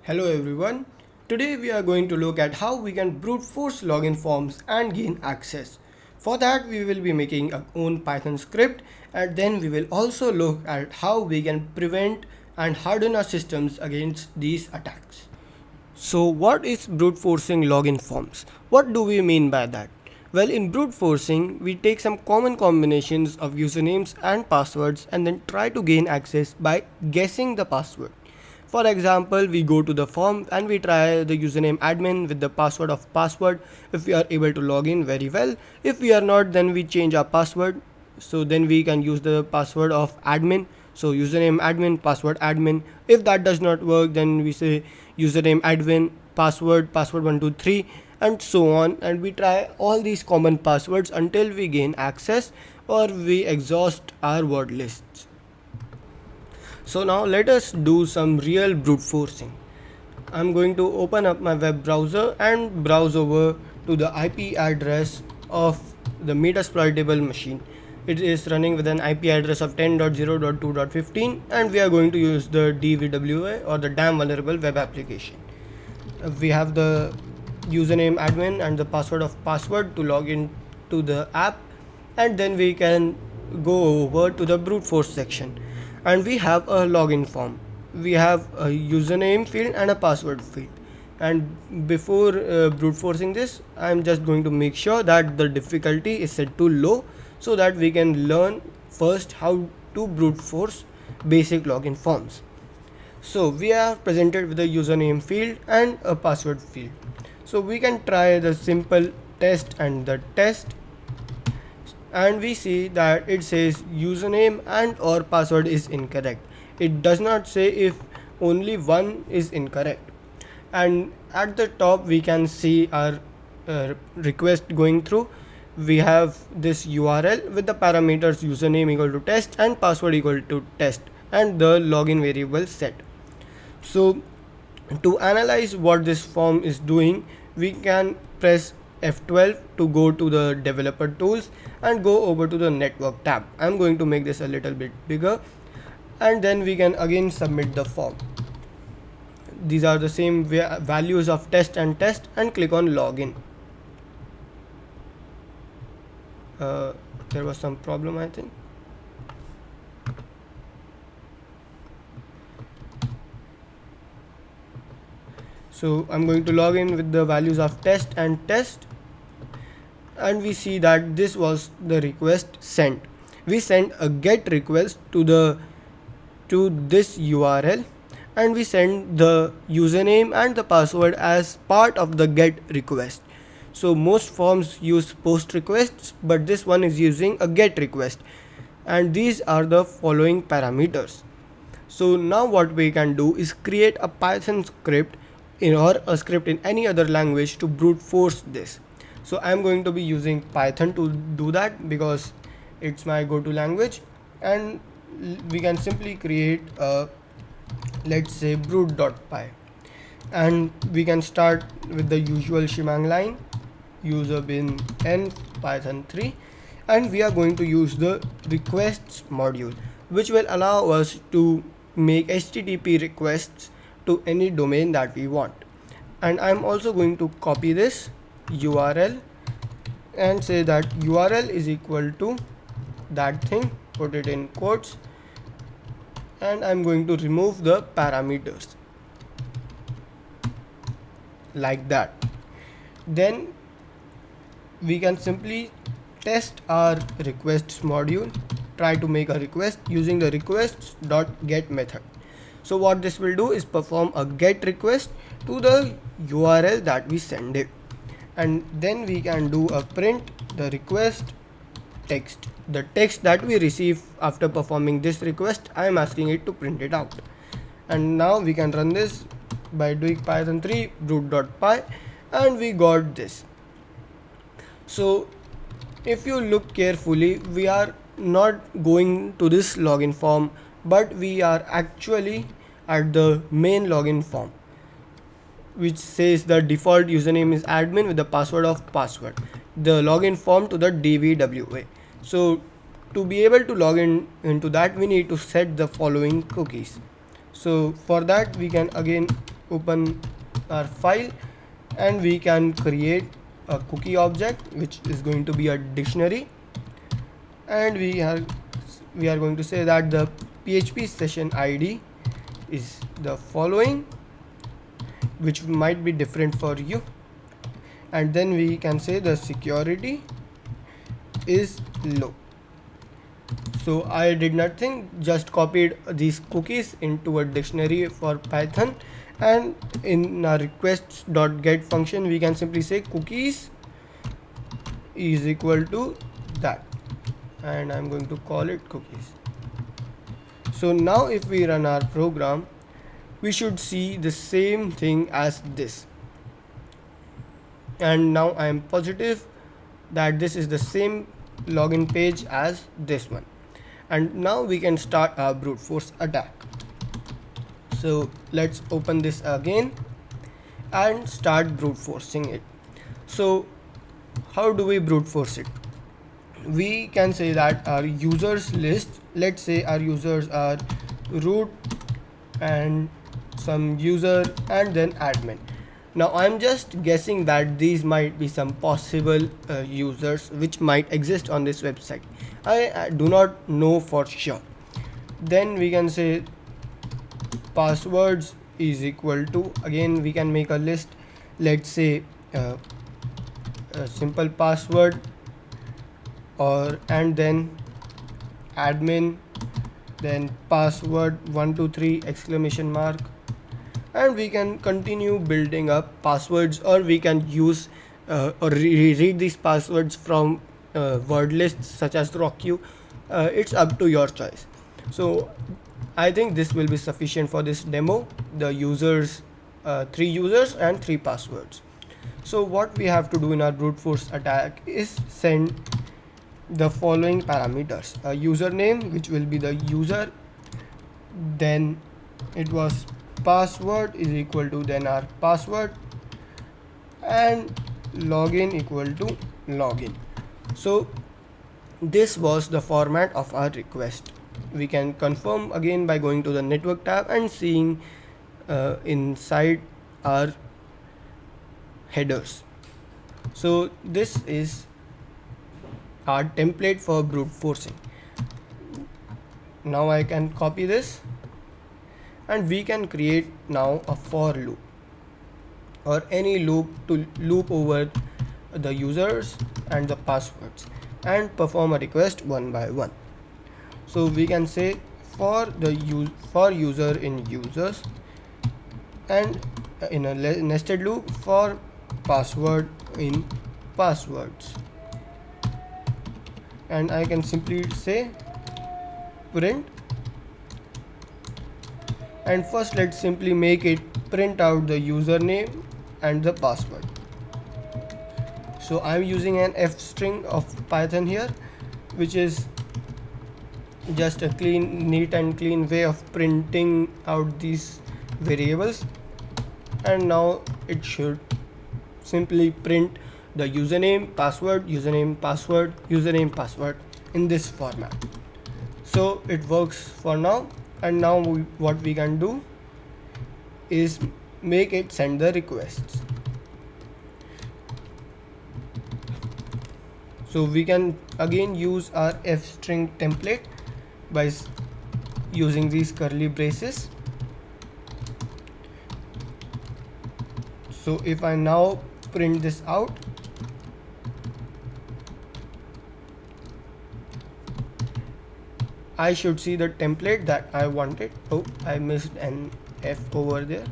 Hello everyone. Today we are going to look at how we can brute force login forms and gain access. For that we will be making our own Python script, and then we will also look at how we can prevent and harden our systems against these attacks. So what is brute forcing login forms? What do we mean by that? Well, in brute forcing, we take some common combinations of usernames and passwords and then try to gain access by guessing the password. For example, we go to the form and we try the username admin with the password of password. If we are able to log in, very well. If we are not, then we change our password. So then we can use the password of admin. So username admin, password admin. If that does not work, then we say username admin, password 123, and so on. And we try all these common passwords until we gain access or we exhaust our word lists. So now let us do some real brute forcing. I'm going to open up my web browser and browse over to the IP address of the Metasploitable machine. It is running with an IP address of 10.0.2.15, and we are going to use the DVWA or the damn vulnerable web application. We have the username admin and the password of password to log in to the app, and then we can go over to the brute force section, and we have a login form. We have a username field and a password field, and before brute forcing this, I'm just going to make sure that the difficulty is set to low so that we can learn first how to brute force basic login forms. So we are presented with a username field and a password field. So we can try the simple test and the test, and we see that it says username and or password is incorrect. It does not say if only one is incorrect. And at the top we can see our request going through. We have this URL with the parameters username equal to test and password equal to test and the login variable set. So to analyze what this form is doing, we can press F12 to go to the developer tools and go over to the network tab. I'm going to make this a little bit bigger, and then we can again submit the form. These are the same values of test, and click on login. There was some problem, I think. So I'm going to log in with the values of test, and we see that this was the request sent. We sent a get request to this URL, and we send the username and the password as part of the get request. So most forms use post requests, but this one is using a get request, and these are the following parameters. So now what we can do is create a Python script or a script in any other language to brute force this. So I'm going to be using Python to do that because it's my go-to language, and we can simply create a, let's say, brute.py, and we can start with the usual shebang line, user bin n python 3, and we are going to use the requests module, which will allow us to make HTTP requests to any domain that we want. And I'm also going to copy this URL and say that URL is equal to that thing, put it in quotes, and I'm going to remove the parameters like that. Then we can simply test our requests module, try to make a request using the requests.get method. So what this will do is perform a get request to the URL that we send it, and then we can do a print the request text, the text that we receive after performing this request. I am asking it to print it out, and now we can run this by doing python 3 brute.py, and we got this. So if you look carefully, we are not going to this login form, but we are actually at the main login form, which says the default username is admin with the password of password, the login form to the DVWA. So to be able to log in into that, we need to set the following cookies. So for that we can again open our file, and we can create a cookie object which is going to be a dictionary, and we are going to say that the PHP session ID is the following, which might be different for you, and then we can say the security is low. So I did nothing, just copied these cookies into a dictionary for Python, and in our requests.get function we can simply say cookies is equal to that, and I'm going to call it cookies. So now if we run our program, we should see the same thing as this, and now I am positive that this is the same login page as this one. And now we can start our brute force attack. So let's open this again and start brute forcing it. So how do we brute force it? We can say that our users list, let's say our users are root and some user and then admin. Now I'm just guessing that these might be some possible users which might exist on this website. I do not know for sure. Then we can say passwords is equal to, again we can make a list, let's say a simple password, or and then admin, then password 123 exclamation mark, and we can continue building up passwords, or we can use or read these passwords from word lists such as RockQ. It's up to your choice. So I think this will be sufficient for this demo, the users, 3 users and 3 passwords. So what we have to do in our brute force attack is send the following parameters: a username, which will be the user, then it was password is equal to then our password, and login equal to login. So this was the format of our request. We can confirm again by going to the network tab and seeing inside our headers. So this is our template for brute forcing. Now I can copy this, and we can create now a for loop or any loop to loop over the users and the passwords and perform a request one by one. So we can say for user in users, and in a nested loop for password in passwords, and I can simply say print, and first let's simply make it print out the username and the password. So I'm using an F string of Python here, which is just a neat and clean way of printing out these variables, and now it should simply print the username, password, username, password, username, password in this format. So it works for now, and now what we can do is make it send the requests. So we can again use our F string template by using these curly braces. So if I now print this out, I should see the template that I wanted. Oh, I missed an F over there.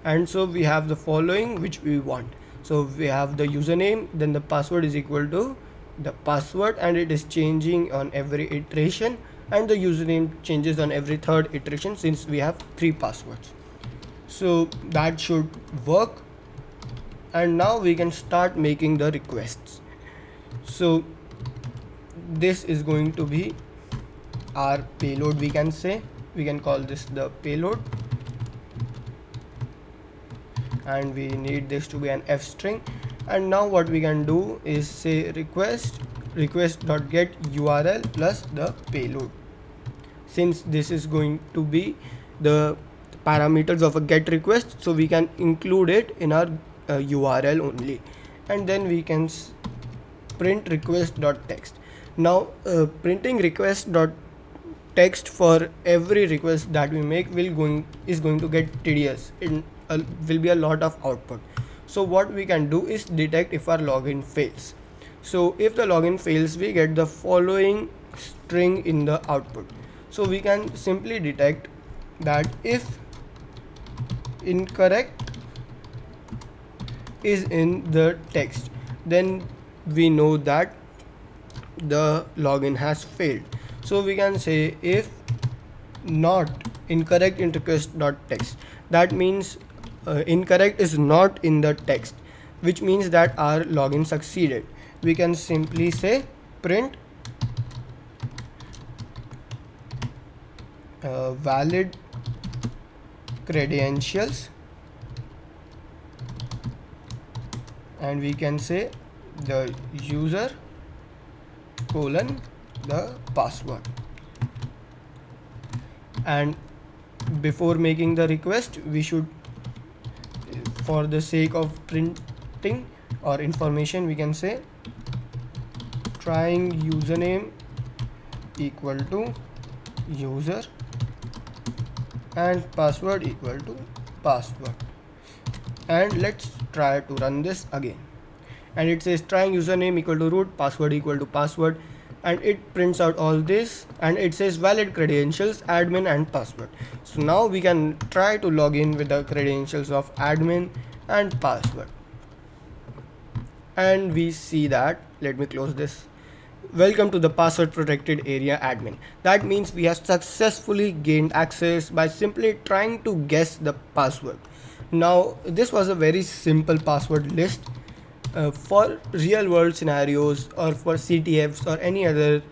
And so we have the following which we want. So we have the username, then the password is equal to the password, and it is changing on every iteration, and the username changes on every third iteration since we have 3 passwords. So that should work, and now we can start making the requests. So this is going to be our payload, we can say. We can call this the payload, and we need this to be an F string. And now what we can do is say request.get URL plus the payload. since this is going to be the parameters of a get request, so we can include it in our URL only, and then we can print request.text. Now printing request.text for every request that we make is going to get tedious. It will be a lot of output. So what we can do is detect if our login fails. So if the login fails, we get the following string in the output. So we can simply detect that if incorrect is in the text, then we know that the login has failed. So we can say if not incorrect in request.text, that means incorrect is not in the text, which means that our login succeeded. We can simply say print valid credentials, and we can say the user colon the password. And before making the request, we should, for the sake of printing or information, we can say trying username equal to user and password equal to password. And let's try to run this again, and it says trying username equal to root, password equal to password, and it prints out all this, and it says valid credentials, admin and password. So now we can try to log in with the credentials of admin and password, and we see that, let me close this, welcome to the password protected area admin. That means we have successfully gained access by simply trying to guess the password. Now this was a very simple password list. For real world scenarios or for CTFs or any other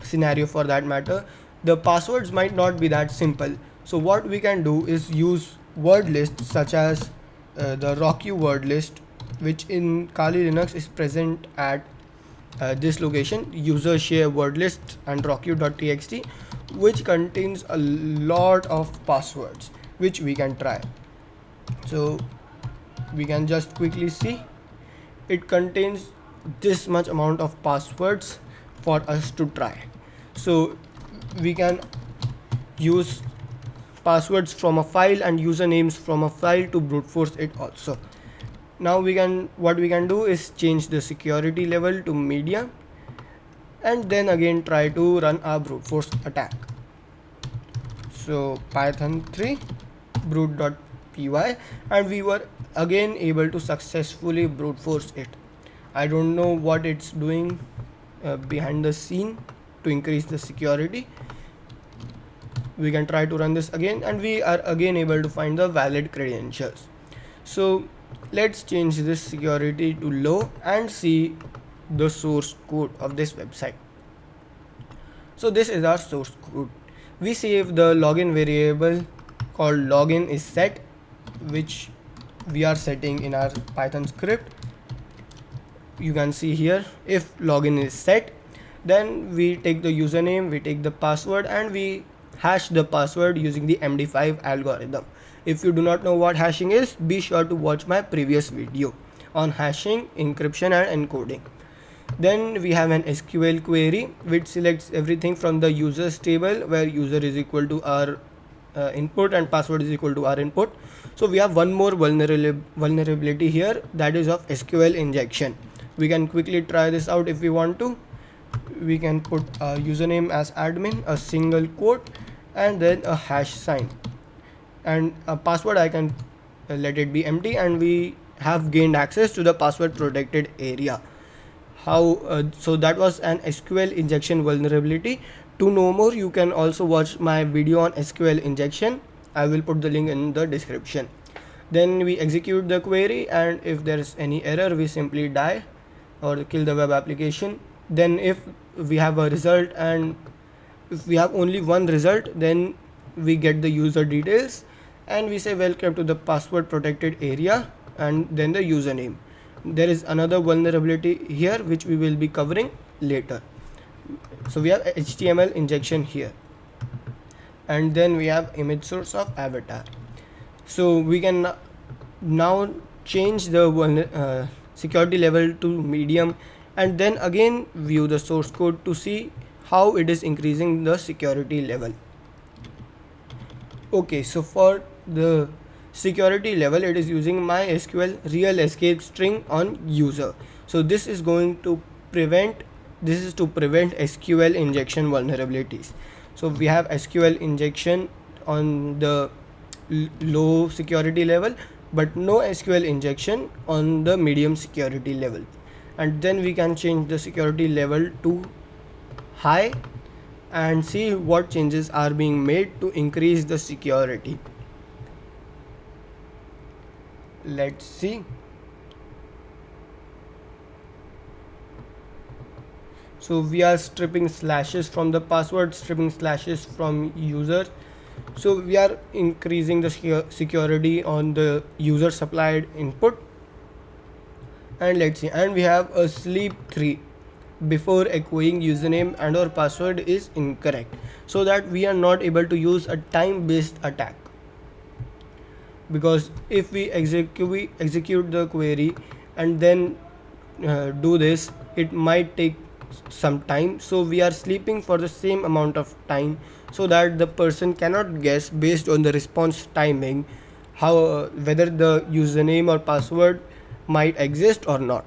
scenario for that matter, the passwords might not be that simple. So what we can do is use word lists such as the Rockyou word list, which in Kali Linux is present at this location, user share word list and rockyou.txt, which contains a lot of passwords which we can try. So we can just quickly see it contains this much amount of passwords for us to try. So we can use passwords from a file and usernames from a file to brute force it also. Now what we can do is change the security level to medium, and then again try to run our brute force attack. So python 3 brute.py, and we were again able to successfully brute force it. I don't know what it's doing behind the scene to increase the security. We can try to run this again, and we are again able to find the valid credentials. So let's change this security to low and see the source code of this website. So this is our source code. We see if the login variable called login is set, which we are setting in our Python script. You can see here, if login is set, then we take the username, we take the password, and we hash the password using the MD5 algorithm. If you do not know what hashing is, be sure to watch my previous video on hashing, encryption and encoding. Then we have an SQL query which selects everything from the users table, where user is equal to our input and password is equal to our input. So we have one more vulnerability here, that is of SQL injection. We can quickly try this out if we want to. We can put a username as admin, a single quote, and then a hash sign, and a password I can let it be empty, and we have gained access to the password protected area. So that was an SQL injection vulnerability. To know more, you can also watch my video on SQL injection. I will put the link in the description. Then we execute the query, and if there is any error, we simply die or kill the web application. Then if we have a result, and if we have only one result, then we get the user details, and we say welcome to the password protected area, and then the username. There is another vulnerability here which we will be covering later. So we have HTML injection here. and then we have image source of avatar. So we can now change the security level to medium, and then again view the source code to see how it is increasing the security level. Okay, so for the security level, it is using MySQL real escape string on user. So this is to prevent SQL injection vulnerabilities. So we have SQL injection on the low security level, but no SQL injection on the medium security level. And then we can change the security level to high and see what changes are being made to increase the security. Let's see. So we are stripping slashes from the password, stripping slashes from user. So we are increasing the security on the user supplied input. And let's see, and we have a sleep 3 before echoing username and or password is incorrect, so that we are not able to use a time based attack, because if we execute the query and then do this, it might take some time. So we are sleeping for the same amount of time, so that the person cannot guess based on the response timing how whether the username or password might exist or not.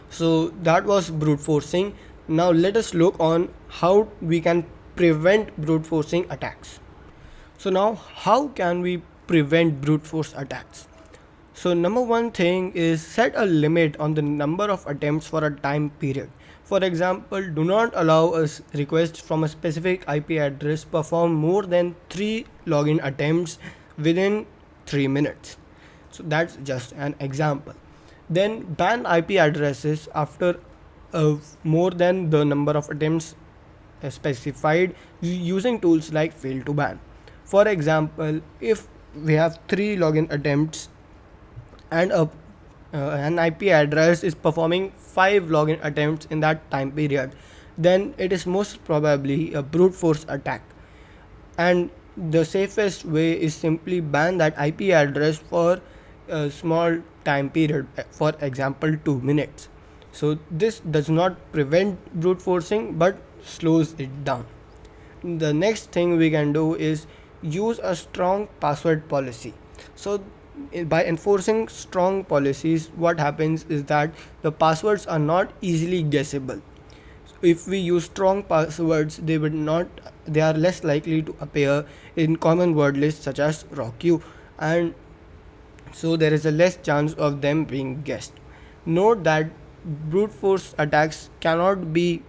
So that was brute forcing. Now let us look on how we can prevent brute forcing attacks. So now how can we prevent brute force attacks? So number one thing is set a limit on the number of attempts for a time period. For example, do not allow a request from a specific IP address perform more than 3 login attempts within 3 minutes. So that's just an example. Then ban IP addresses after more than the number of attempts specified using tools like fail to ban. For example, if we have 3 login attempts and an IP address is performing 5 login attempts in that time period, then it is most probably a brute force attack. And the safest way is simply ban that IP address for a small time period, for example 2 minutes. So this does not prevent brute forcing but slows it down. The next thing we can do is use a strong password policy. So by enforcing strong policies, what happens is that the passwords are not easily guessable. So if we use strong passwords, they are less likely to appear in common word lists such as ROCU, and so there is a less chance of them being guessed. Note that brute force attacks cannot be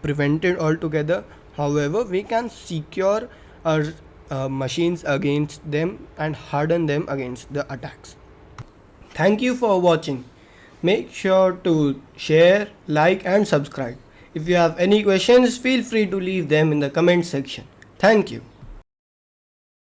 prevented altogether. However, we can secure our machines against them and harden them against the attacks. Thank you for watching. Make sure to share, like and subscribe. If you have any questions, feel free to leave them in the comment section. Thank you.